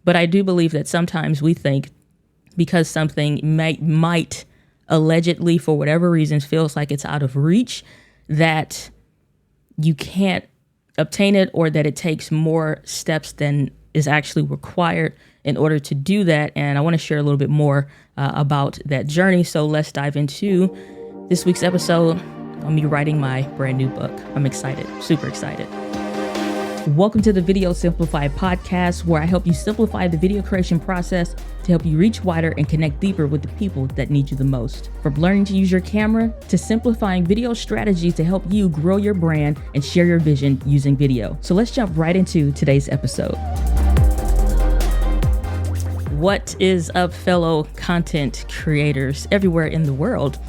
But I do believe that sometimes we think because something might allegedly, for whatever reasons, feels like it's out of reach, that you can't obtain it, or that it takes more steps than is actually required in order to do that. And I want to share a little bit more about that journey. So let's dive into this week's episode on me writing my brand new book. I'm excited, super excited. Welcome to the Video Simplified podcast, where I help you simplify the video creation process to help you reach wider and connect deeper with the people that need you the most. From learning to use your camera to simplifying video strategies to help you grow your brand and share your vision using video. So let's jump right into today's episode. What is up, fellow content creators everywhere in the world?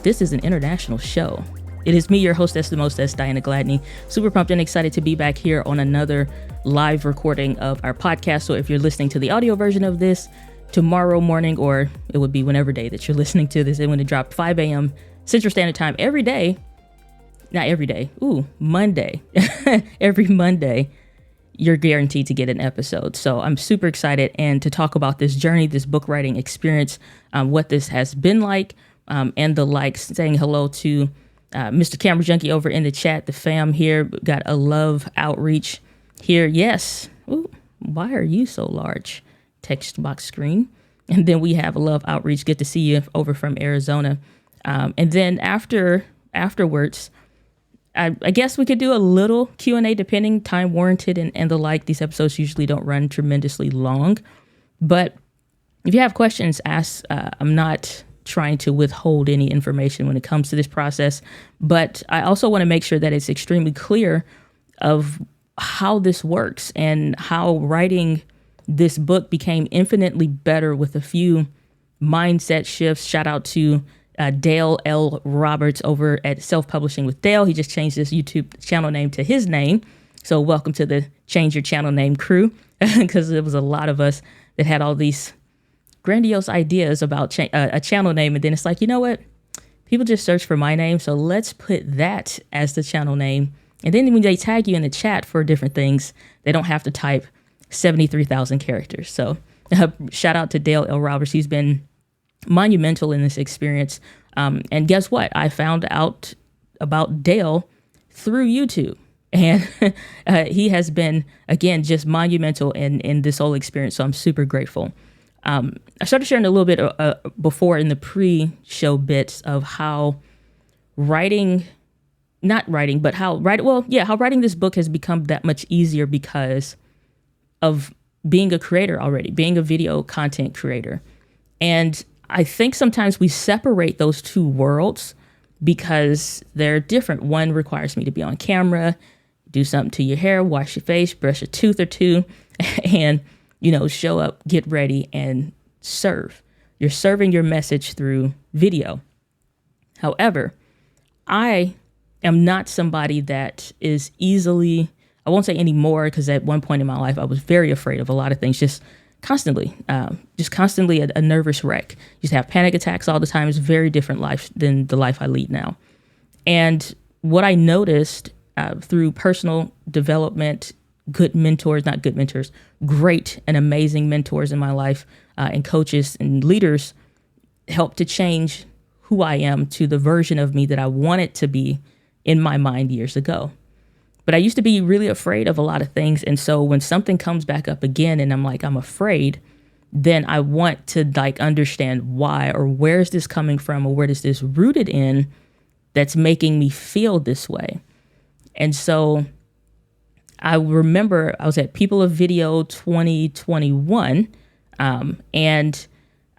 This is an international show. It is me, your hostess, the mostess, Diana Gladney. Super pumped and excited to be back here on another live recording of our podcast. So if you're listening to the audio version of this tomorrow morning, or it would be whenever day that you're listening to this, and when it dropped 5 a.m. Central Standard Time every day, not every day, Monday, every Monday, you're guaranteed to get an episode. So I'm super excited and to talk about this journey, this book writing experience, what this has been like, and the likes. Saying hello to Mr. Camera Junkie over in the chat, the fam here. Got a love outreach here. Yes. Ooh, why are you so large? Text box screen. And then we have a love outreach. Good to see you over from Arizona. And then afterwards, I guess we could do a little Q&A depending, time warranted and the like. These episodes usually don't run tremendously long. But if you have questions, ask. I'm not trying to withhold any information when it comes to this process, but I also want to make sure that it's extremely clear of how this works and how writing this book became infinitely better with a few mindset shifts. Shout out to Dale L. Roberts over at Self-Publishing with Dale. He just changed his YouTube channel name to his name. So welcome to the Change Your Channel Name crew, because there was a lot of us that had all these grandiose ideas about a channel name. And then it's like, you know what? People just search for my name. So let's put that as the channel name. And then when they tag you in the chat for different things, they don't have to type 73,000 characters. So shout out to Dale L. Roberts. He's been monumental in this experience. And guess what? I found out about Dale through YouTube. And he has been, again, just monumental in this whole experience. So I'm super grateful. I started sharing a little bit before in the pre-show bits of how how writing this book has become that much easier because of being a creator already, being a video content creator. And I think sometimes we separate those two worlds because they're different. One requires me to be on camera, do something to your hair, wash your face, brush a tooth or two, and show up, get ready, and serve. You're serving your message through video. However, I am not somebody that is easily, I won't say anymore, because at one point in my life, I was very afraid of a lot of things, just constantly a nervous wreck. Used to have panic attacks all the time. It's a very different life than the life I lead now. And what I noticed through personal development, great and amazing mentors in my life, and coaches and leaders helped to change who I am to the version of me that I wanted to be in my mind years ago. But I used to be really afraid of a lot of things. And so when something comes back up again and I'm afraid, then I want to understand why, or where is this coming from, or where is this rooted in that's making me feel this way. And so I remember I was at People of Video 2021, and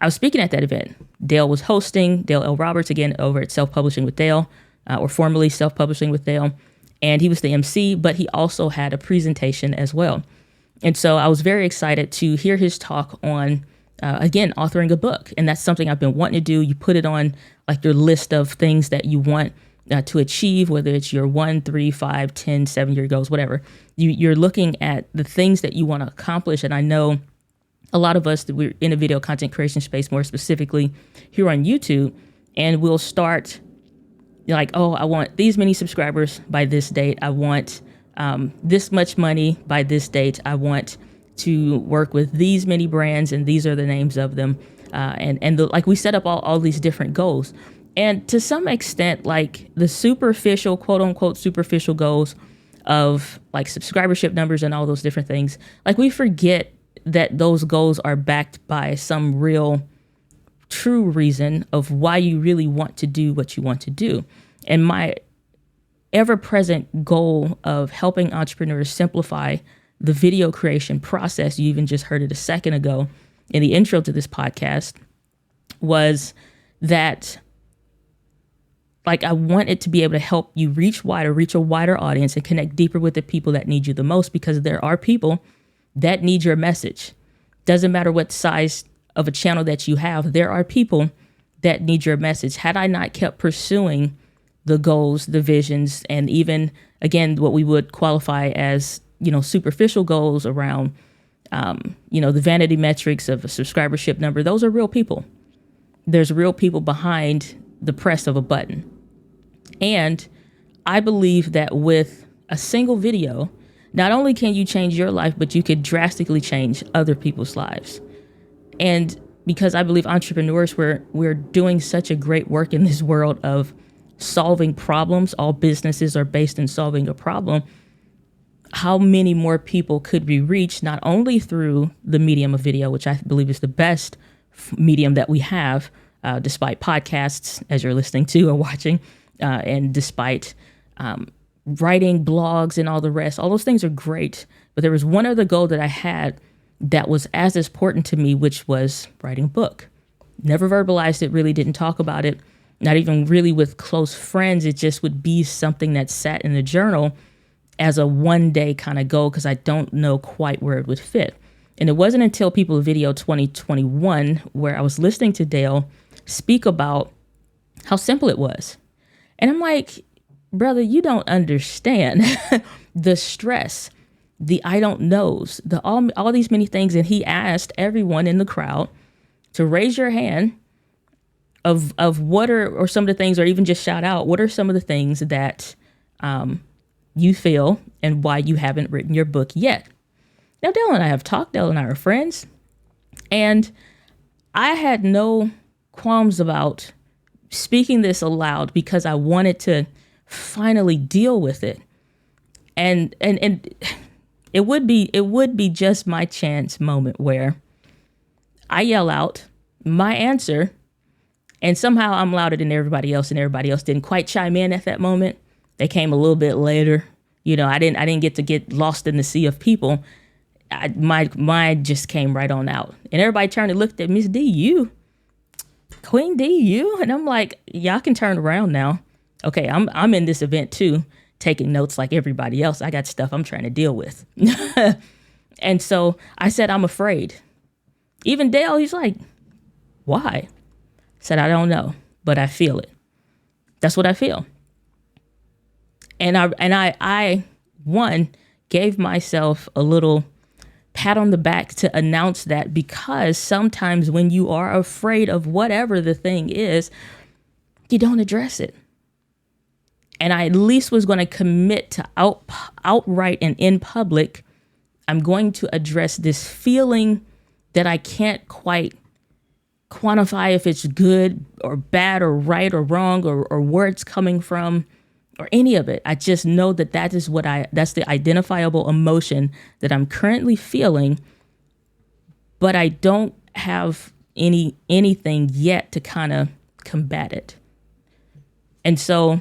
I was speaking at that event. Dale was hosting, Dale L. Roberts, again, over at Self-Publishing with Dale, or formerly Self-Publishing with Dale. And he was the MC, but he also had a presentation as well. And so I was very excited to hear his talk on, again, authoring a book. And that's something I've been wanting to do. You put it on your list of things that you want to achieve, whether it's your 1, 3, 5, 10, 7-year goals, whatever. You're looking at the things that you want to accomplish. And I know a lot of us that we're in a video content creation space, more specifically here on YouTube, and we'll start I want these many subscribers by this date. I want this much money by this date. I want to work with these many brands, and these are the names of them. Like we set up all these different goals. And to some extent, like the superficial, quote unquote, superficial goals of like subscribership numbers and all those different things, like we forget that those goals are backed by some real true reason of why you really want to do what you want to do. And my ever-present goal of helping entrepreneurs simplify the video creation process, you even just heard it a second ago in the intro to this podcast, was that like I want it to be able to help you reach a wider audience and connect deeper with the people that need you the most, because there are people that need your message. Doesn't matter what size of a channel that you have, there are people that need your message. Had I not kept pursuing the goals, the visions, and even, again, what we would qualify as, superficial goals around, the vanity metrics of a subscribership number, those are real people. There's real people behind the press of a button. And I believe that with a single video, not only can you change your life, but you could drastically change other people's lives. And because I believe entrepreneurs, we're doing such a great work in this world of solving problems. All businesses are based in solving a problem. How many more people could we reach, not only through the medium of video, which I believe is the best medium that we have, despite podcasts, as you're listening to or watching, and despite writing blogs and all the rest. All those things are great. But there was one other goal that I had that was as important to me, which was writing a book. Never verbalized it, really didn't talk about it, not even really with close friends. It just would be something that sat in the journal as a one-day kind of goal, because I don't know quite where it would fit. And it wasn't until People of Video 2021 where I was listening to Dale speak about how simple it was. And I'm like, brother, you don't understand the stress, the I don't knows, all these many things. And he asked everyone in the crowd to raise your hand of what are, or some of the things, or even just shout out, what are some of the things that you feel and why you haven't written your book yet. Now, Dale and I have talked. Dale and I are friends. And I had no qualms about speaking this aloud because I wanted to finally deal with it. And it would be just my chance moment where I yell out my answer, and somehow I'm louder than everybody else, and everybody else didn't quite chime in at that moment. They came a little bit later. I didn't get lost in the sea of people. My just came right on out, and everybody turned and looked at Miss D, you, Queen D, you, and I'm like, y'all can turn around now. Okay, I'm in this event too, taking notes like everybody else. I got stuff I'm trying to deal with. And so I said, I'm afraid. Even Dale, he's like, why? I said, I don't know, but I feel it. That's what I feel. And I gave myself a little pat on the back to announce that, because sometimes when you are afraid of whatever the thing is, you don't address it. And I at least was going to commit to outright and in public, I'm going to address this feeling that I can't quite quantify if it's good or bad or right or wrong or where it's coming from or any of it. I just know that that's the identifiable emotion that I'm currently feeling, but I don't have anything yet to kind of combat it. And so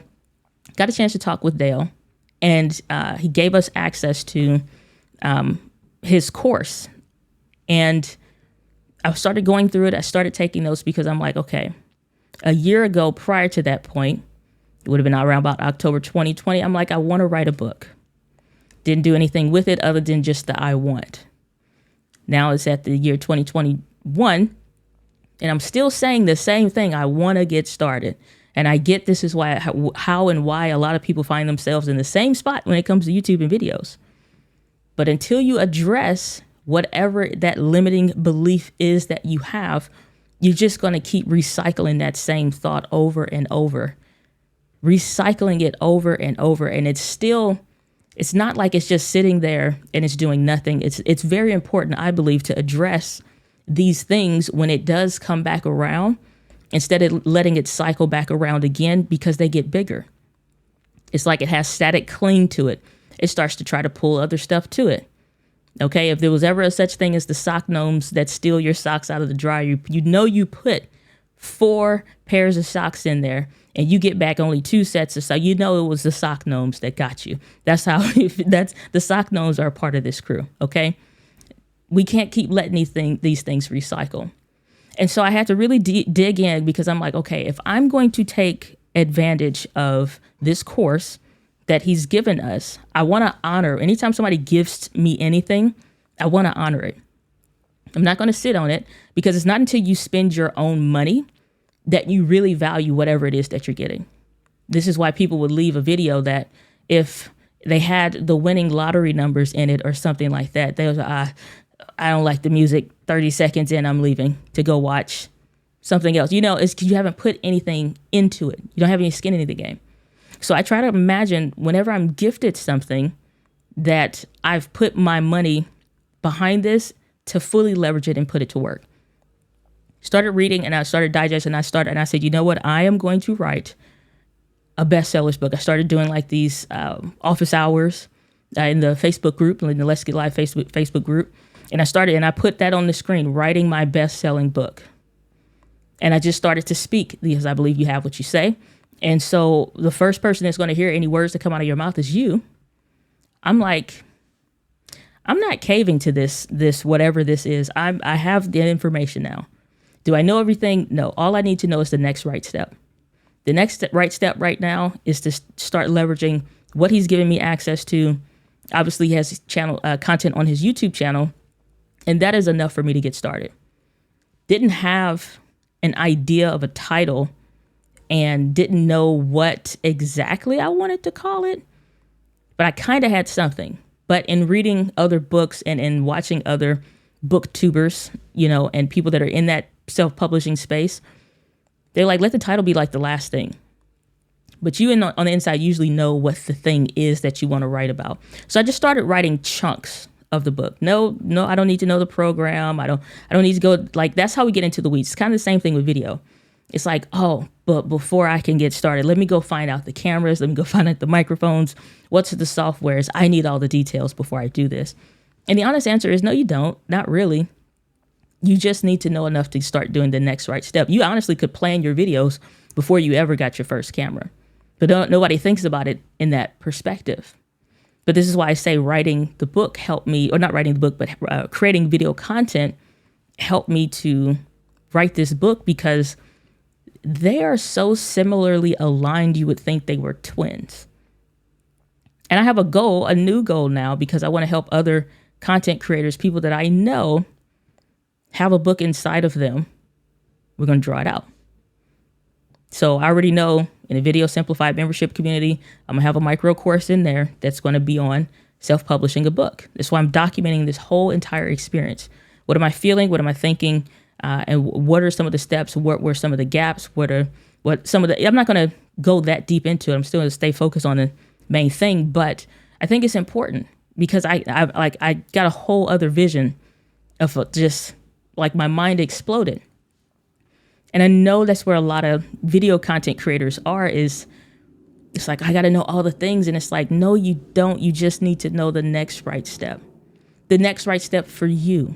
got a chance to talk with Dale, and he gave us access to his course. And I started going through it. I started taking notes because I'm like, okay, a year ago, prior to that point, it would have been around about October 2020. I'm like, I want to write a book. Didn't do anything with it other than just the I want. Now it's at the year 2021, and I'm still saying the same thing. I want to get started. And I get this is how and why a lot of people find themselves in the same spot when it comes to YouTube and videos. But until you address whatever that limiting belief is that you have, you're just going to keep recycling that same thought over and over, recycling it over and over. And it's still It's not like it's just sitting there and it's doing nothing. It's very important, I believe, to address these things when it does come back around, instead of letting it cycle back around again, because they get bigger. It's like it has static cling to it. It starts to try to pull other stuff to it. Okay, if there was ever a such thing as the sock gnomes that steal your socks out of the dryer, you put 4 pairs of socks in there and you get back only 2 sets of socks. It was the sock gnomes that got you. That's how, the sock gnomes are a part of this crew. Okay, we can't keep letting these things recycle. And so I had to really dig in, because I'm like, okay, if I'm going to take advantage of this course that he's given us, I want to honor. Anytime somebody gives me anything, I want to honor it. I'm not going to sit on it, because it's not until you spend your own money that you really value whatever it is that you're getting. This is why people would leave a video that if they had the winning lottery numbers in it or something like that, they was, I don't like the music. 30 seconds in, I'm leaving to go watch something else. It's because you haven't put anything into it. You don't have any skin in the game. So I try to imagine whenever I'm gifted something that I've put my money behind this, to fully leverage it and put it to work. Started reading and I started digesting. I said, you know what? I am going to write a bestsellers book. I started doing like these office hours in the Facebook group, in the Let's Get Live Facebook group. And I put that on the screen, writing my best-selling book. And I just started to speak, because I believe you have what you say. And so the first person that's going to hear any words that come out of your mouth is you. I'm like, I'm not caving to this whatever this is. I have the information now. Do I know everything? No. All I need to know is the next right step. The next right step right now is to start leveraging what he's giving me access to. Obviously, he has content on his YouTube channel, and that is enough for me to get started. Didn't have an idea of a title and didn't know what exactly I wanted to call it, but I kind of had something. But in reading other books and in watching other booktubers, and people that are in that self-publishing space, they're like, let the title be like the last thing. But you on the inside usually know what the thing is that you want to write about. So I just started writing chunks of the book. No, I don't need to know the program. I don't need to go, like, that's how we get into the weeds. It's kind of the same thing with video. It's like, oh, but before I can get started, let me go find out the cameras. Let me go find out the microphones. What's the softwares? I need all the details before I do this. And the honest answer is no, you don't. Not really. You just need to know enough to start doing the next right step. You honestly could plan your videos before you ever got your first camera. But nobody thinks about it in that perspective. But this is why I say writing the book helped me, or not writing the book, but creating video content helped me to write this book, because they are so similarly aligned, you would think they were twins. And I have a new goal now, because I want to help other content creators, people that I know have a book inside of them. We're going to draw it out. So I already know in the Video Simplified membership community, I'm going to have a micro course in there that's going to be on self-publishing a book. That's why I'm documenting this whole entire experience. What am I feeling? What am I thinking? And what are some of the steps? What were some of the gaps? I'm not going to go that deep into it. I'm still going to stay focused on the main thing, but I think it's important, because I got a whole other vision of just like my mind exploded. And I know that's where a lot of video content creators are, it's like, I got to know all the things. And it's like, no, you don't. You just need to know the next right step, the next right step for you.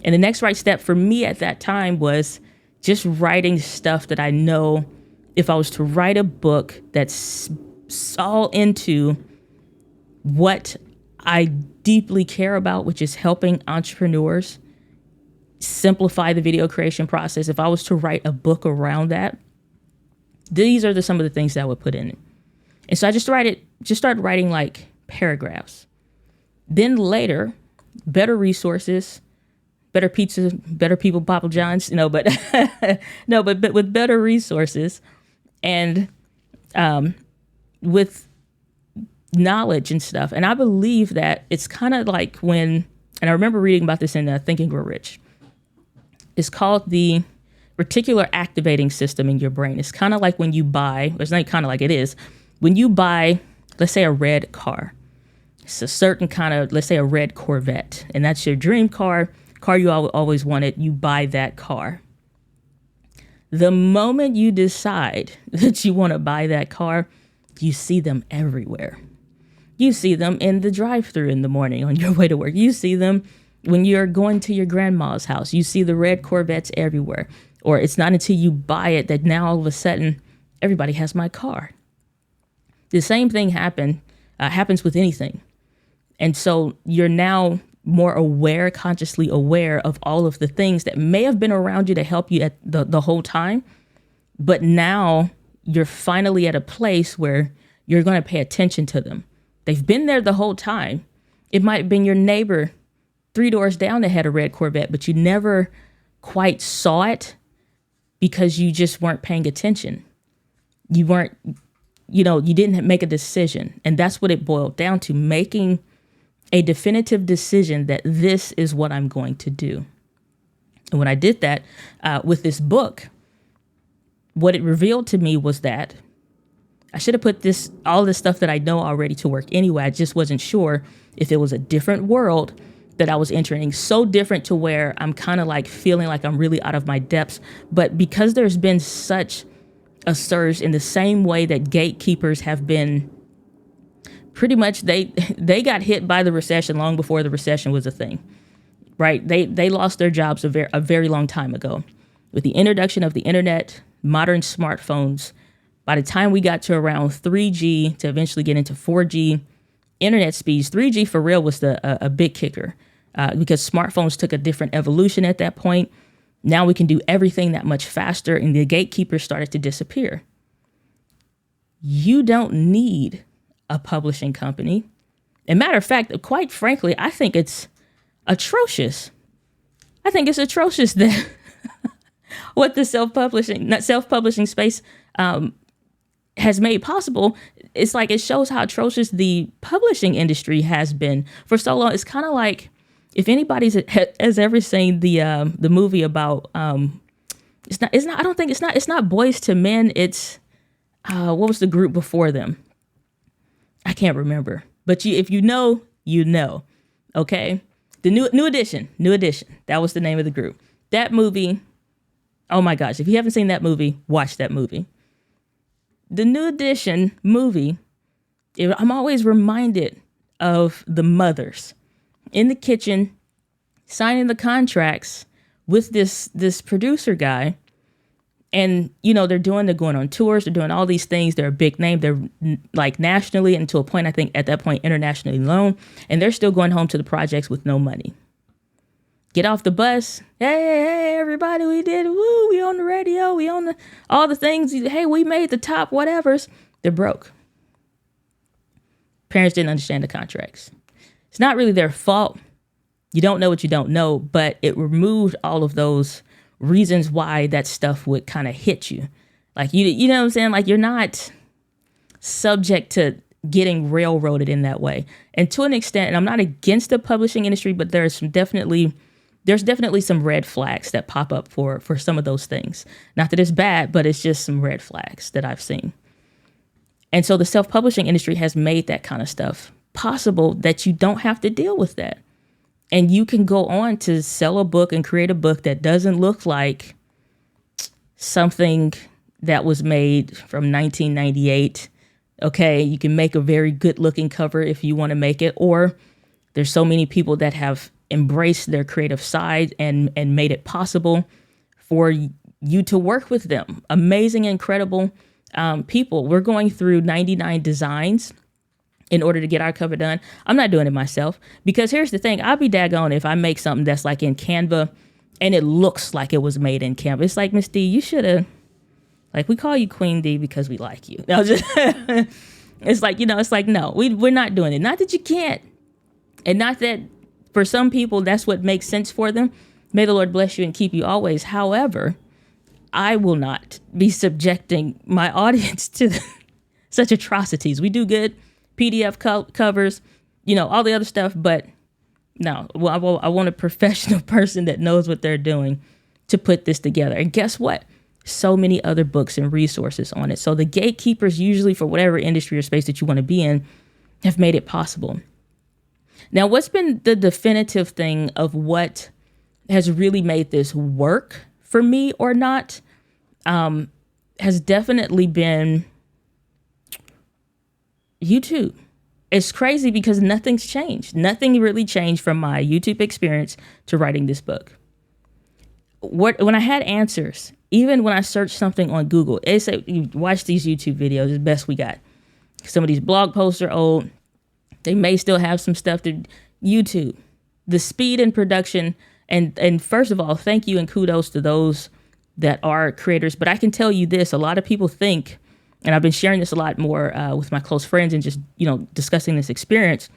And the next right step for me at that time was just writing stuff that I know, if I was to write a book that's all into what I deeply care about, which is helping entrepreneurs simplify the video creation process. If I was to write a book around that, these are some of the things that I would put in it. And so I just started writing like paragraphs. Then later, better resources, better pizza, better people, Papa John's, but with better resources and with knowledge and stuff. And I believe that it's kind of like and I remember reading about this in Think and Grow Rich. It's called the reticular activating system in your brain. It's kind of like when you buy, it's not kind of like it is, when you buy, let's say, a red car. It's a certain kind of, let's say a red Corvette, and that's your dream car you always wanted. You buy that car. The moment you decide that you want to buy that car, you see them everywhere. You see them in the drive-thru in the morning on your way to work. You see them when you're going to your grandma's house. You see the red Corvettes everywhere. Or it's not until you buy it that now all of a sudden everybody has my car. The same thing happens with anything. And so you're now more aware, consciously aware of all of the things that may have been around you to help you at the whole time. But now you're finally at a place where you're going to pay attention to them. They've been there the whole time. It might have been your neighbor 3 doors down that had a red Corvette, but you never quite saw it because you just weren't paying attention. You weren't, you didn't make a decision. And that's what it boiled down to, making a definitive decision that this is what I'm going to do. And when I did that with this book, what it revealed to me was that I should have put all this stuff that I know already to work anyway. I just wasn't sure if it was a different world that I was entering, so different to where I'm kind of like feeling like I'm really out of my depths. But because there's been such a surge in the same way that gatekeepers have been, pretty much they got hit by the recession long before the recession was a thing, right? They lost their jobs a very long time ago. With the introduction of the internet, modern smartphones, by the time we got to around 3G to eventually get into 4G internet speeds, 3G for real was a big kicker because smartphones took a different evolution at that point. Now we can do everything that much faster, and the gatekeepers started to disappear. You don't need a publishing company. And matter of fact, quite frankly, I think it's atrocious. I think it's atrocious that what the self-publishing space has made possible. It's like it shows how atrocious the publishing industry has been for so long. It's kind of like, if anybody has ever seen the movie about it's not Boys to Men. It's what was the group before them? I can't remember. But if you know, you know. Okay, the new edition. That was the name of the group. That movie. Oh my gosh! If you haven't seen that movie, watch that movie. The New Edition movie. I'm always reminded of the mothers in the kitchen signing the contracts with this producer guy. And, they're going on tours. They're doing all these things. They're a big name. They're like nationally, and to a point, I think at that point, internationally known. And they're still going home to the projects with no money. Get off the bus. Hey, everybody, we did it. Woo, we on the radio. We on all the things. Hey, we made the top whatevers. They're broke. Parents didn't understand the contracts. It's not really their fault. You don't know what you don't know, but it removed all of those reasons why that stuff would kind of hit you. Like, you know what I'm saying? Like, you're not subject to getting railroaded in that way. And to an extent, and I'm not against the publishing industry, but there's definitely some red flags that pop up for some of those things. Not that it's bad, but it's just some red flags that I've seen. And so the self-publishing industry has made that kind of stuff possible, that you don't have to deal with that. And you can go on to sell a book and create a book that doesn't look like something that was made from 1998. Okay, you can make a very good looking cover if you want to make it. Or there's so many people that have embraced their creative side and made it possible for you to work with them. Amazing, incredible people. We're going through 99 designs in order to get our cover done. I'm not doing it myself, because here's the thing. I'll be daggone if I make something that's like in Canva and it looks like it was made in Canva. It's like, Miss D, you should have, like, we call you Queen D because we like you. It's like, it's like, no, we're not doing it. Not that you can't. And not that for some people, that's what makes sense for them. May the Lord bless you and keep you always. However, I will not be subjecting my audience to such atrocities. We do good PDF covers, all the other stuff. But no, I want a professional person that knows what they're doing to put this together. And guess what? So many other books and resources on it. So the gatekeepers, usually for whatever industry or space that you want to be in, have made it possible. Now, what's been the definitive thing of what has really made this work for me or not, has definitely been YouTube. It's crazy because nothing's changed. Nothing really changed from my YouTube experience to writing this book. When I had answers, even when I searched something on Google, it said, you watch these YouTube videos, the best we got. Some of these blog posts are old. They may still have some stuff to YouTube. The speed and production, and first of all, thank you and kudos to those that are creators. But I can tell you this, a lot of people think, and I've been sharing this a lot more with my close friends and just, discussing this experience.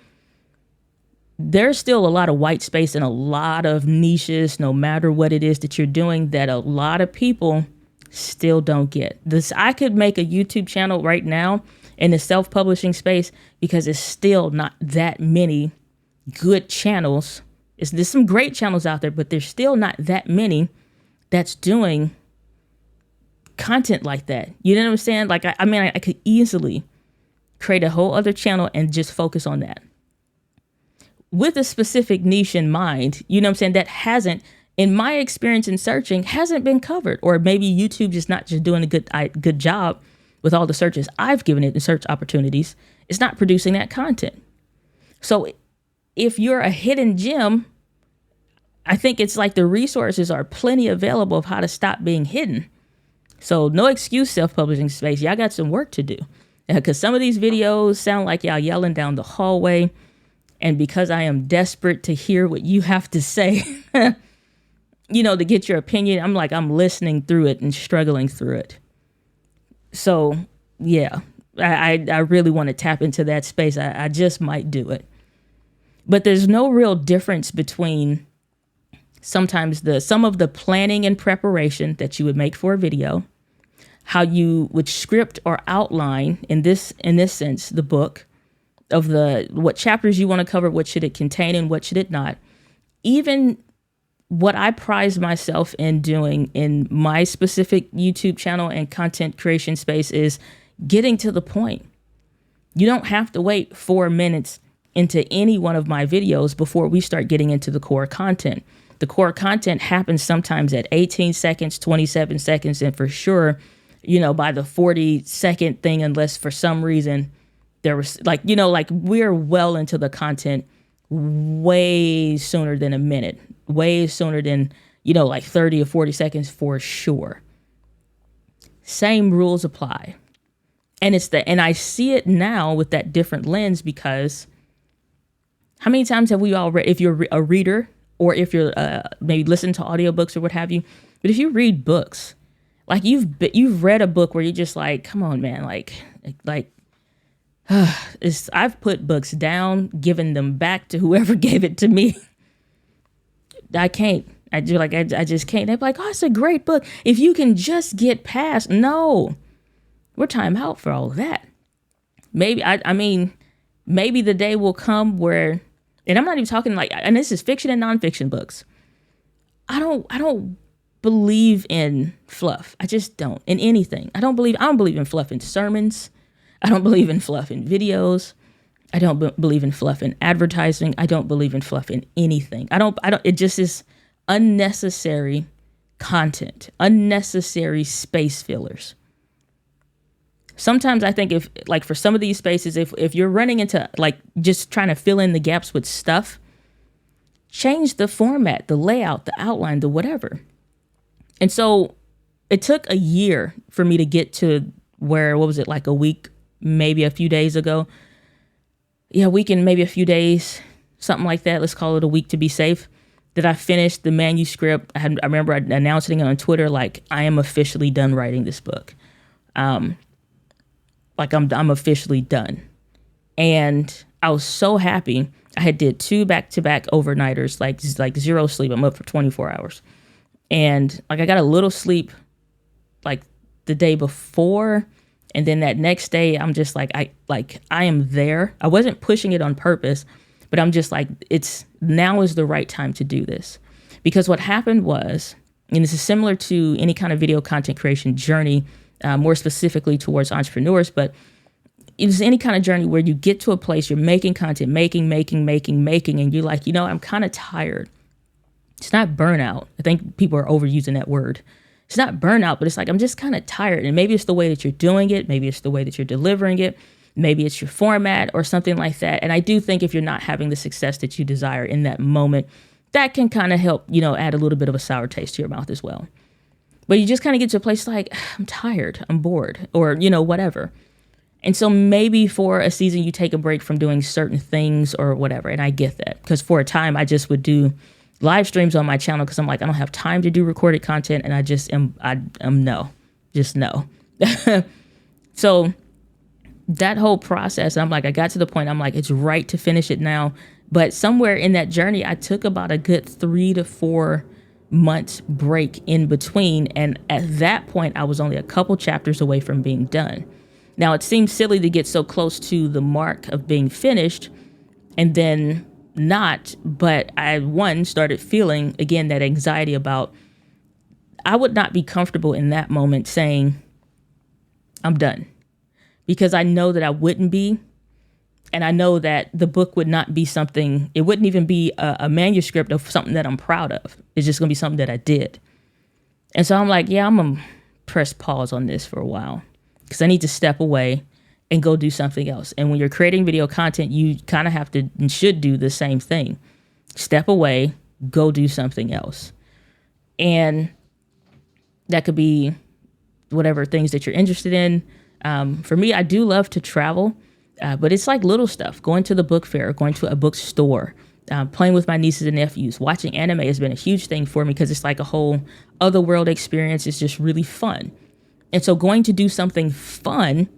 There's still a lot of white space and a lot of niches, no matter what it is that you're doing, that a lot of people still don't get. I could make a YouTube channel right now in the self-publishing space because it's still not that many good channels. There's some great channels out there, but there's still not that many that's doing content like that. You know what I'm saying? Like, I could easily create a whole other channel and just focus on that with a specific niche in mind. You know what I'm saying? That hasn't, in my experience in searching, hasn't been covered. Or maybe YouTube is not just doing a good job with all the searches I've given it in search opportunities. It's not producing that content. So if you're a hidden gem, I think it's like the resources are plenty available of how to stop being hidden. So no excuse, self-publishing space. Y'all got some work to do, because some of these videos sound like y'all yelling down the hallway. And because I am desperate to hear what you have to say, to get your opinion, I'm listening through it and struggling through it. So yeah, I really want to tap into that space. I just might do it. But there's no real difference between sometimes some of the planning and preparation that you would make for a video, how you would script or outline in this sense, the book of what chapters you want to cover, what should it contain and what should it not. Even what I prize myself in doing in my specific YouTube channel and content creation space is getting to the point. You don't have to wait 4 minutes into any one of my videos before we start getting into the core content. The core content happens sometimes at 18 seconds, 27 seconds, and for sure, by the 40-second thing, unless for some reason there was we're well into the content way sooner than a minute, way sooner than, 30 or 40 seconds for sure. Same rules apply. And and I see it now with that different lens, because how many times have we all read, if you're a reader or if you're maybe listening to audiobooks or what have you, but if you read books, like you've read a book where you're just like, come on, man, I've put books down, given them back to whoever gave it to me. I can't. I just can't. They're like, oh, it's a great book. If you can just get past, no, we're time out for all of that. Maybe, maybe the day will come where, and I'm not even talking and this is fiction and nonfiction books. I don't believe in fluff. I just don't, in anything. I don't believe in fluff in sermons. I don't believe in fluff in videos. I don't believe in fluff in advertising. I don't believe in fluff in anything. It just is unnecessary content, unnecessary space fillers. Sometimes I think for some of these spaces, if you're running into just trying to fill in the gaps with stuff, change the format, the layout, the outline, the whatever. And so it took a year for me to get to where, what was it, a week, maybe a few days ago? Yeah, a week and maybe a few days, something like that. Let's call it a week to be safe. That I finished the manuscript. I remember announcing it on Twitter, I am officially done writing this book. I'm officially done. And I was so happy. I had did 2 back-to-back overnighters, like zero sleep. I'm up for 24 hours. And I got a little sleep the day before. And then that next day, I'm just I am there. I wasn't pushing it on purpose, but I'm just now is the right time to do this. Because what happened was, and this is similar to any kind of video content creation journey, more specifically towards entrepreneurs, but it's any kind of journey where you get to a place you're making content, making, and you're like, I'm kind of tired. It's not burnout. I think people are overusing that word. It's not burnout, but it's like, I'm just kind of tired. And maybe it's the way that you're doing it. Maybe it's the way that you're delivering it. Maybe it's your format or something like that. And I do think if you're not having the success that you desire in that moment, that can kind of help, add a little bit of a sour taste to your mouth as well. But you just kind of get to a place like, I'm tired, I'm bored, or, whatever. And so maybe for a season, you take a break from doing certain things or whatever. And I get that, because for a time, I just would do live streams on my channel because I'm like, I don't have time to do recorded content. And I just am no. So that whole process, I'm like, I got to the point, I'm like, it's right to finish it now. But somewhere in that journey, I took about a good 3 to 4 months break in between. And at that point, I was only a couple chapters away from being done. Now, it seems silly to get so close to the mark of being finished and then not, but I, started feeling, again, that anxiety about, I would not be comfortable in that moment saying, I'm done. Because I know that I wouldn't be. And I know that the book would not be something, it wouldn't even be a manuscript of something that I'm proud of. It's just going to be something that I did. And so I'm like, I'm going to press pause on this for a while because I need to step away and go do something else. And when you're creating video content, you kind of have to and should do the same thing. Step away, go do something else. And that could be whatever things that you're interested in. For me, I do love to travel, but it's like little stuff, going to the book fair, going to a bookstore, playing with my nieces and nephews. Watching anime has been a huge thing for me because it's like a whole other world experience. It's just really fun. And so going to do something fun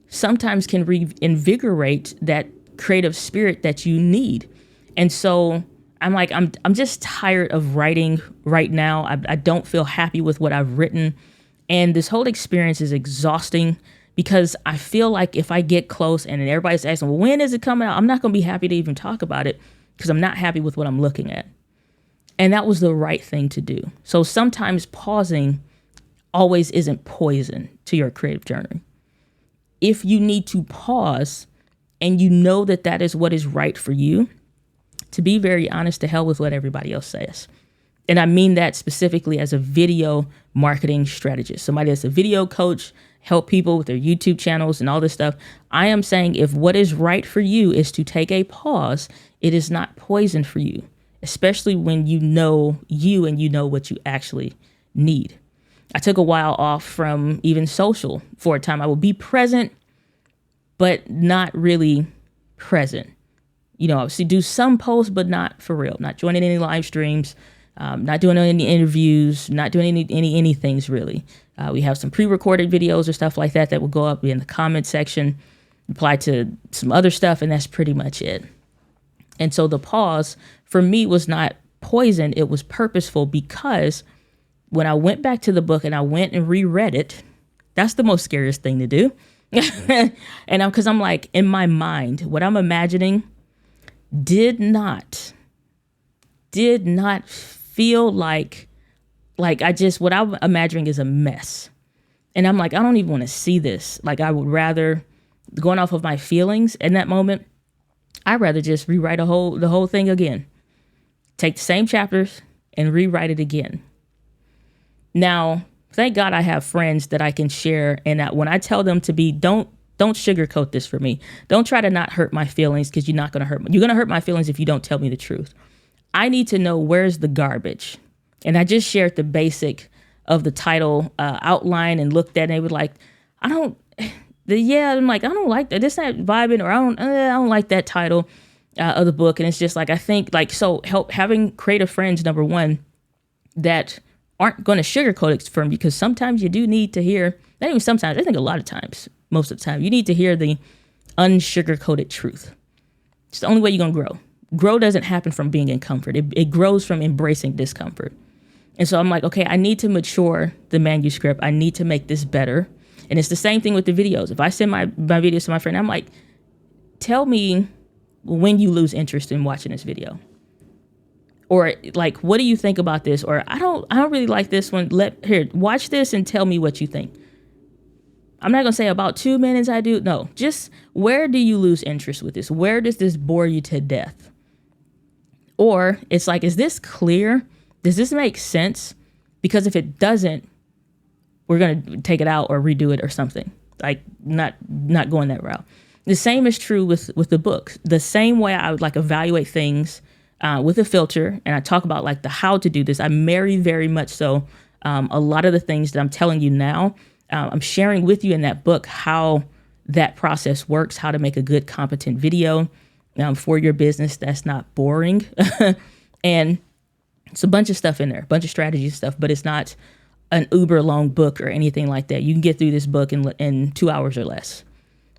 sometimes can reinvigorate that creative spirit that you need. And so I'm like, I'm just tired of writing right now. I don't feel happy with what I've written. And this whole experience is exhausting because I feel like if I get close and everybody's asking, well, when is it coming out? I'm not going to be happy to even talk about it because I'm not happy with what I'm looking at. And that was the right thing to do. So sometimes pausing always isn't poison to your creative journey. If you need to pause and you know that that is what is right for you, to be very honest, to hell with what everybody else says. And I mean that specifically as a video marketing strategist, somebody that's a video coach, help people with their YouTube channels and all this stuff. I am saying if what is right for you is to take a pause, it is not poison for you, especially when you know you and you know what you actually need. I took a while off from even social for a time. I would be present, but not really present. Obviously do some posts, but not for real. Not joining any live streams, not doing any interviews, not doing any things really. We have some pre-recorded videos or stuff like that will go up in the comment section, reply to some other stuff, and that's pretty much it. And so the pause for me was not poison. It was purposeful because when I went back to the book and I went and reread it, that's the most scariest thing to do. And because I'm like, in my mind, what I'm imagining did not feel like what I'm imagining is a mess. And I'm like, I don't even want to see this. Like, I would rather, going off of my feelings in that moment, I'd rather just rewrite the whole thing again. Take the same chapters and rewrite it again. Now, thank God I have friends that I can share. And that when I tell them to be, don't sugarcoat this for me. Don't try to not hurt my feelings because you're not going to hurt me. You're going to hurt my feelings if you don't tell me the truth. I need to know where's the garbage. And I just shared the basic of the title outline and looked at it and they were like, I'm like, I don't like that. This not vibing, or I don't like that title of the book. And it's just like, I think like, so having creative friends, number one, that aren't going to sugarcoat it for me, because sometimes you do need to hear, not even sometimes, I think a lot of times, most of the time, you need to hear the unsugarcoated truth. It's the only way you're going to grow. Grow doesn't happen from being in comfort. It grows from embracing discomfort. And so I'm like, okay, I need to mature the manuscript. I need to make this better. And it's the same thing with the videos. If I send my videos to my friend, I'm like, tell me when you lose interest in watching this video. Or like, what do you think about this? Or I don't really like this one. Here, watch this and tell me what you think. I'm not going to say about 2 minutes I do. No, just where do you lose interest with this? Where does this bore you to death? Or it's like, is this clear? Does this make sense? Because if it doesn't, we're going to take it out or redo it or something. Like not going that route. The same is true with the book. The same way I would like evaluate things with a filter, and I talk about like the how to do this. I very much so a lot of the things that I'm telling you now, I'm sharing with you in that book how that process works, how to make a good, competent video for your business that's not boring. And it's a bunch of stuff in there, a bunch of strategy stuff, but it's not an uber long book or anything like that. You can get through this book in 2 hours or less.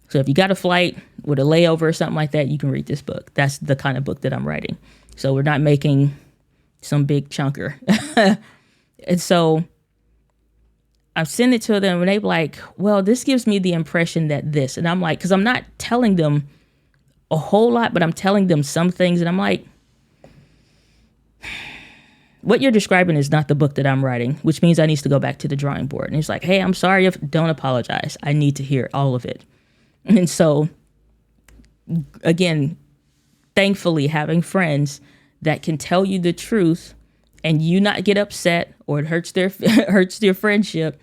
So if you got a flight with a layover or something like that, you can read this book. That's the kind of book that I'm writing. So we're not making some big chunker. And so I send it to them and they're like, well, this gives me the impression that this, and I'm like, because I'm not telling them a whole lot, but I'm telling them some things. And I'm like, what you're describing is not the book that I'm writing, which means I need to go back to the drawing board. And he's like, hey, I'm sorry, don't apologize. I need to hear all of it. And so, again, thankfully, having friends that can tell you the truth and you not get upset or it hurts your friendship,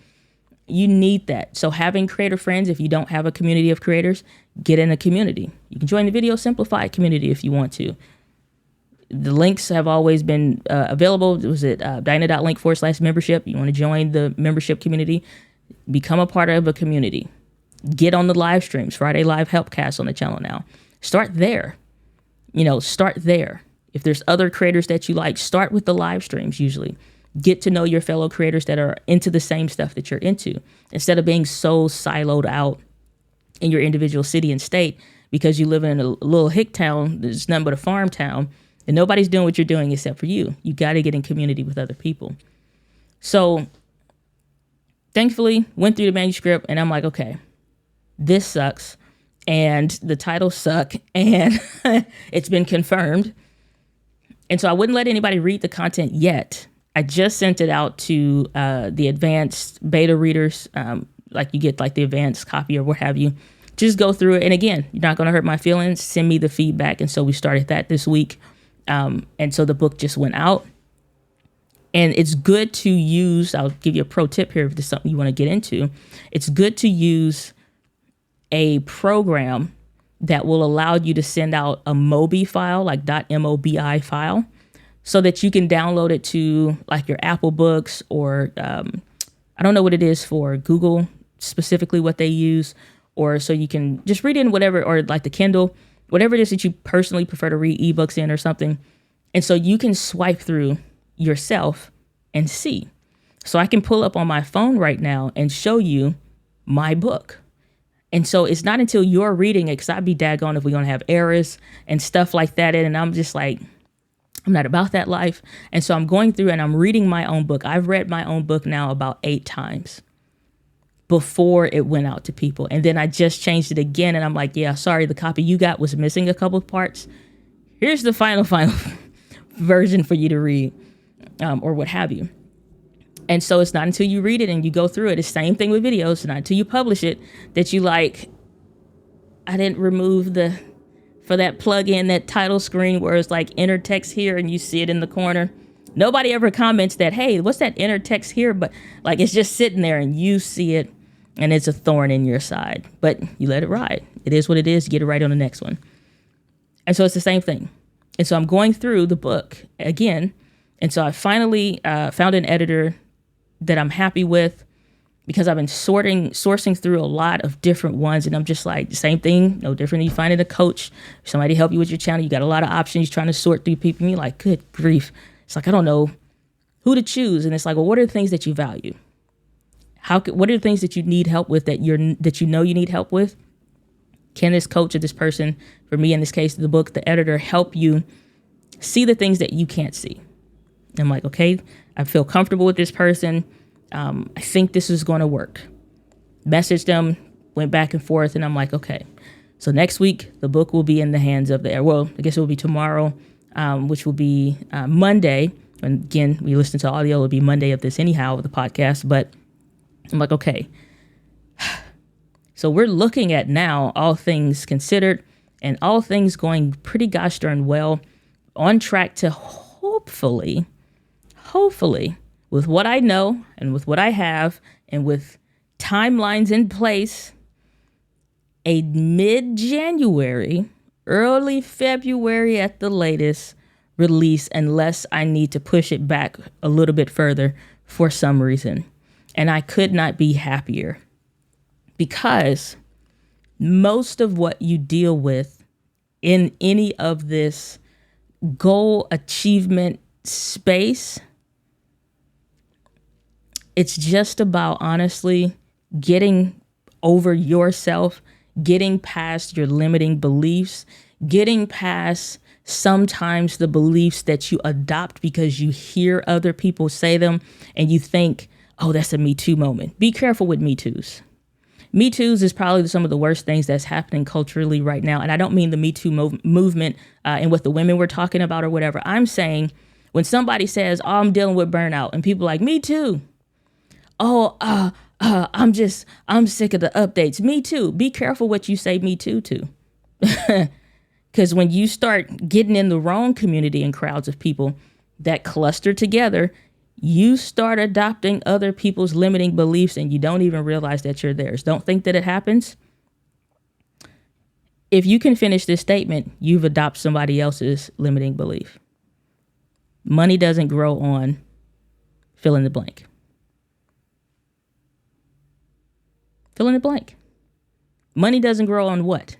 you need that. So having creator friends, if you don't have a community of creators, get in a community. You can join the Video Simplified community if you want to. The links have always been available. Was it Dyna.link/membership? You want to join the membership community, become a part of a community. Get on the live streams, Friday Live Helpcast on the channel now. Start there. Start there. If there's other creators that you like, start with the live streams usually. Get to know your fellow creators that are into the same stuff that you're into, instead of being so siloed out in your individual city and state because you live in a little hick town. There's nothing but a farm town and nobody's doing what you're doing except for you. You got to get in community with other people. So thankfully went through the manuscript and I'm like, okay, this sucks. And the titles suck and it's been confirmed. And so I wouldn't let anybody read the content yet. I just sent it out to the advanced beta readers, like you get like the advanced copy or what have you. Just go through it. And again, you're not going to hurt my feelings. Send me the feedback. And so we started that this week. And so the book just went out. And it's good to use, I'll give you a pro tip here if there's something you want to get into. It's good to use a program that will allow you to send out a MOBI file, like .mobi file, so that you can download it to like your Apple Books or I don't know what it is for Google, specifically what they use, or so you can just read in whatever, or like the Kindle, whatever it is that you personally prefer to read ebooks in or something. And so you can swipe through yourself and see. So I can pull up on my phone right now and show you my book. And so it's not until you're reading it, because I'd be daggone if we're going to have errors and stuff like that in. And I'm just like, I'm not about that life. And so I'm going through and I'm reading my own book. I've read my own book now about 8 times before it went out to people. And then I just changed it again. And I'm like, yeah, sorry, the copy you got was missing a couple of parts. Here's the final version for you to read, or what have you. And so it's not until you read it and you go through it. It's the same thing with videos. It's not until you publish it that you like, I didn't remove for that plug-in, that title screen where it's like enter text here and you see it in the corner. Nobody ever comments that, hey, what's that enter text here? But like, it's just sitting there and you see it and it's a thorn in your side, but you let it ride. It is what it is. You get it right on the next one. And so it's the same thing. And so I'm going through the book again. And so I finally found an editor that I'm happy with, because I've been sourcing through a lot of different ones. And I'm just like, the same thing, no different than you finding a coach, somebody to help you with your channel. You got a lot of options, trying to sort through people. And you're like, good grief. It's like, I don't know who to choose. And it's like, well, what are the things that you value? What are the things that you need help with that you know you need help with? Can this coach or this person, for me in this case, the book, the editor, help you see the things that you can't see? And I'm like, okay, I feel comfortable with this person. I think this is going to work. Messaged them, went back and forth, and I'm like, okay. So next week, the book will be in the hands of well, I guess it will be tomorrow, which will be Monday. And again, we listen to audio. It'll be Monday of this anyhow, of the podcast. But I'm like, okay, So we're looking at now, all things considered and all things going pretty gosh darn well, on track to hopefully, with what I know and with what I have and with timelines in place, a mid-January, early February at the latest release, unless I need to push it back a little bit further for some reason. And I could not be happier, because most of what you deal with in any of this goal achievement space, it's just about, honestly, getting over yourself, getting past your limiting beliefs, getting past sometimes the beliefs that you adopt because you hear other people say them and you think, oh, that's a Me Too moment. Be careful with Me Too's. Me Too's is probably some of the worst things that's happening culturally right now. And I don't mean the Me Too movement and what the women were talking about or whatever. I'm saying when somebody says, oh, I'm dealing with burnout, and people are like, me too. Oh, I'm sick of the updates. Me too. Be careful what you say me too to. Because when you start getting in the wrong community and crowds of people that cluster together, you start adopting other people's limiting beliefs and you don't even realize that you're theirs. Don't think that it happens. If you can finish this statement, you've adopted somebody else's limiting belief. Money doesn't grow on fill in the blank. Fill in the blank. Money doesn't grow on what?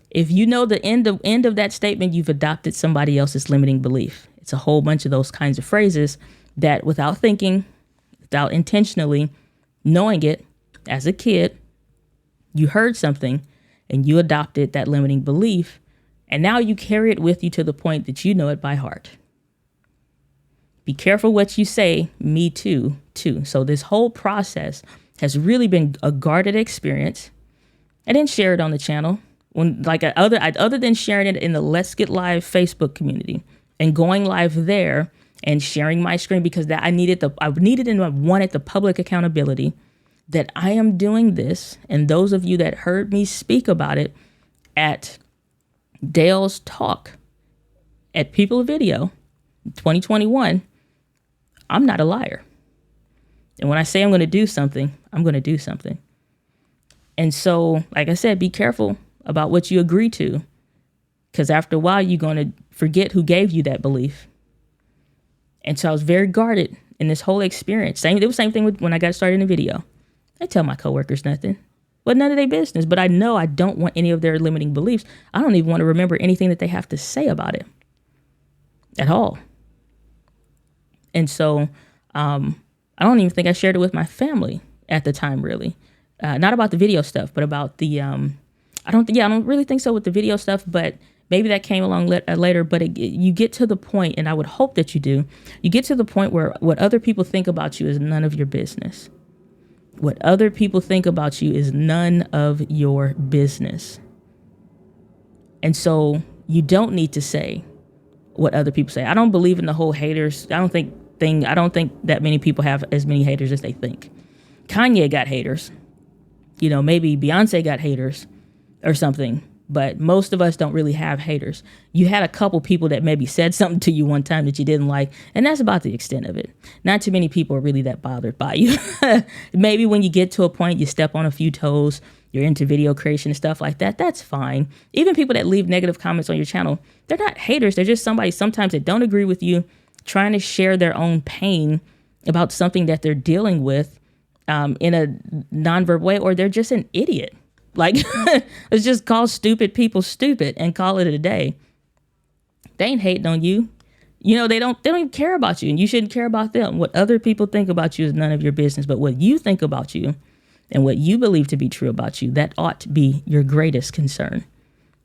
If you know the end of that statement, you've adopted somebody else's limiting belief. It's a whole bunch of those kinds of phrases that, without thinking, without intentionally knowing it as a kid, you heard something and you adopted that limiting belief. And now you carry it with you to the point that you know it by heart. Be careful what you say, me too. So this whole process has really been a guarded experience. I didn't share it on the channel. Other than sharing it in the Let's Get Live Facebook community and going live there and sharing my screen, because I needed and I wanted the public accountability that I am doing this. And those of you that heard me speak about it at Dale's talk at People of Video 2021, I'm not a liar. And when I say I'm going to do something, I'm going to do something. And so, like I said, be careful about what you agree to, because after a while, you're going to forget who gave you that belief. And so I was very guarded in this whole experience. It was the same thing with when I got started in the video. I tell my coworkers nothing. Well, none of their business, but I know I don't want any of their limiting beliefs. I don't even want to remember anything that they have to say about it at all. And so I don't even think I shared it with my family at the time, really. Not about the video stuff, but about the, I don't really think so with the video stuff, but maybe that came along later. But you get to the point, and I would hope that you do, you get to the point where what other people think about you is none of your business. What other people think about you is none of your business. And so you don't need to say what other people say. I don't believe in the whole haters. I don't think that many people have as many haters as they think. Kanye got haters. Maybe Beyonce got haters or something, but most of us don't really have haters. You had a couple people that maybe said something to you one time that you didn't like, and that's about the extent of it. Not too many people are really that bothered by you. Maybe when you get to a point, you step on a few toes, you're into video creation and stuff like that, that's fine. Even people that leave negative comments on your channel, they're not haters. They're just somebody sometimes that don't agree with you, trying to share their own pain about something that they're dealing with in a nonverbal way, or they're just an idiot. Like, let's just call stupid people stupid and call it a day. They ain't hating on you. They don't even care about you, and you shouldn't care about them. What other people think about you is none of your business, but what you think about you and what you believe to be true about you, that ought to be your greatest concern.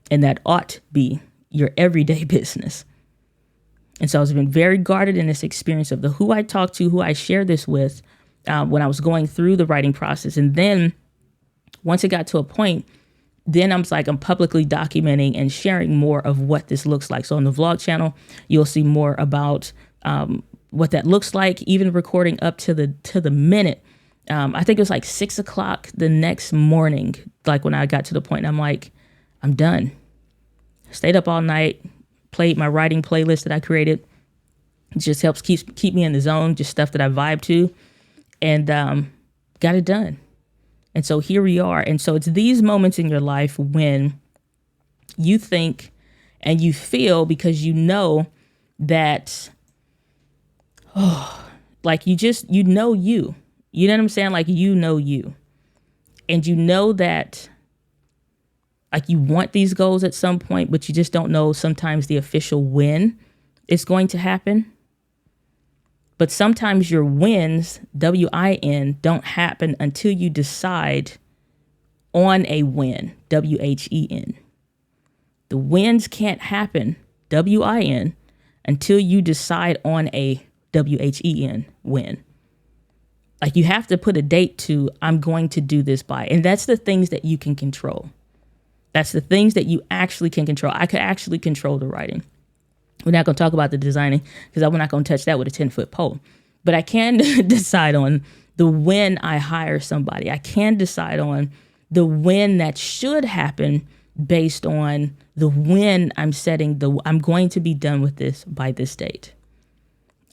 And that ought to be your everyday business. And so I've been very guarded in this experience of who I talk to, who I share this with when I was going through the writing process. And then once it got to a point, then I'm publicly documenting and sharing more of what this looks like. So on the vlog channel, you'll see more about what that looks like, even recording up to the minute I think it was like 6 o'clock the next morning, like when I got to the point, I'm like, I'm done. Stayed up all night, played my writing playlist that I created. It just helps keep me in the zone, just stuff that I vibe to, and got it done. And so here we are. And so it's these moments in your life when you think and you feel, because you know that, like you know you. You know what I'm saying? Like, you know you. And you know that, like, you want these goals at some point, but you just don't know sometimes the official when it's going to happen. But sometimes your wins, W-I-N, don't happen until you decide on a win, W-H-E-N. The wins can't happen, W-I-N, until you decide on a W-H-E-N win. Like, you have to put a date to, I'm going to do this by. And that's the things that you can control. That's the things that you actually can control. I could actually control the writing. We're not going to talk about the designing because I'm not going to touch that with a 10-foot pole. But I can decide on the when I hire somebody. I can decide on the when that should happen based on the when I'm setting I'm going to be done with this by this date.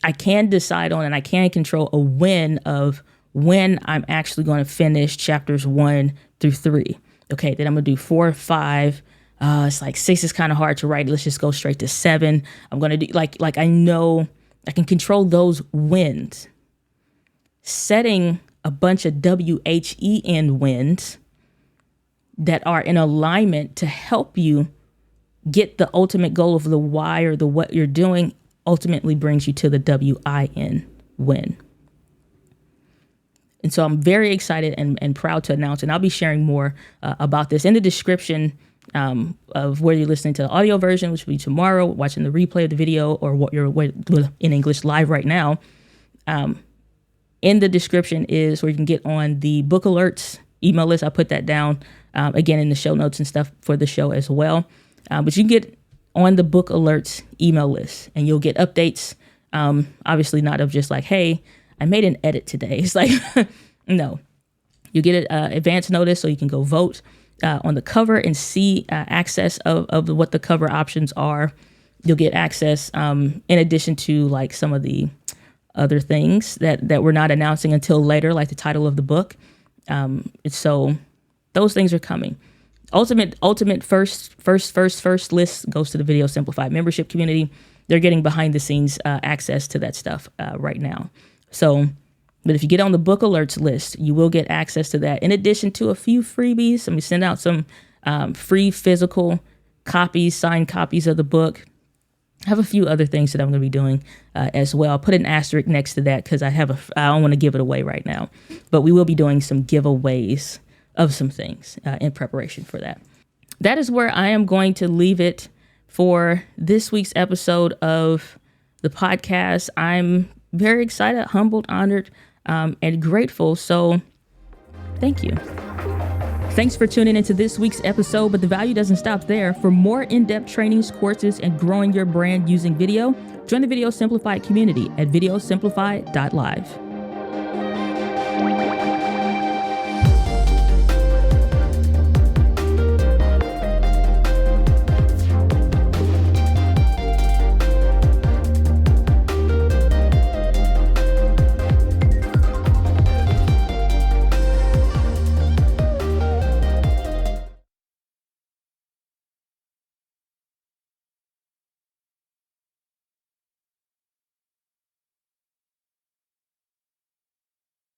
I can decide on, and I can control a when of when I'm actually going to finish chapters 1 through 3. Okay, then I'm going to do 4, 5. It's like 6 is kind of hard to write. Let's just go straight to 7. I'm going to do like I know I can control those wins. Setting a bunch of WHEN wins that are in alignment to help you get the ultimate goal of the why or the what you're doing ultimately brings you to the WIN win. And so I'm very excited and proud to announce, and I'll be sharing more about this in the description of where you're listening to the audio version, which will be tomorrow, watching the replay of the video, or what you're in English live right now. In the description is where you can get on the book alerts email list. I put that down again in the show notes and stuff for the show as well. But you can get on the book alerts email list, and you'll get updates. Obviously not of just like, hey, I made an edit today. It's like, no, you get an advance notice so you can go vote on the cover and see access of what the cover options are. You'll get access in addition to like some of the other things that we're not announcing until later, like the title of the book. So those things are coming. Ultimate first list goes to the Video Simplified membership community. They're getting behind the scenes access to that stuff right now. So, but if you get on the book alerts list, you will get access to that. In addition to a few freebies, I'm going to send out some free physical copies, signed copies of the book. I have a few other things that I'm going to be doing as well. I'll put an asterisk next to that because I don't want to give it away right now. But we will be doing some giveaways of some things in preparation for that. That is where I am going to leave it for this week's episode of the podcast. I'm very excited, humbled, honored, and grateful. So thank you. Thanks for tuning into this week's episode, but the value doesn't stop there. For more in-depth trainings, courses, and growing your brand using video, join the Video Simplified community at videosimplified.live.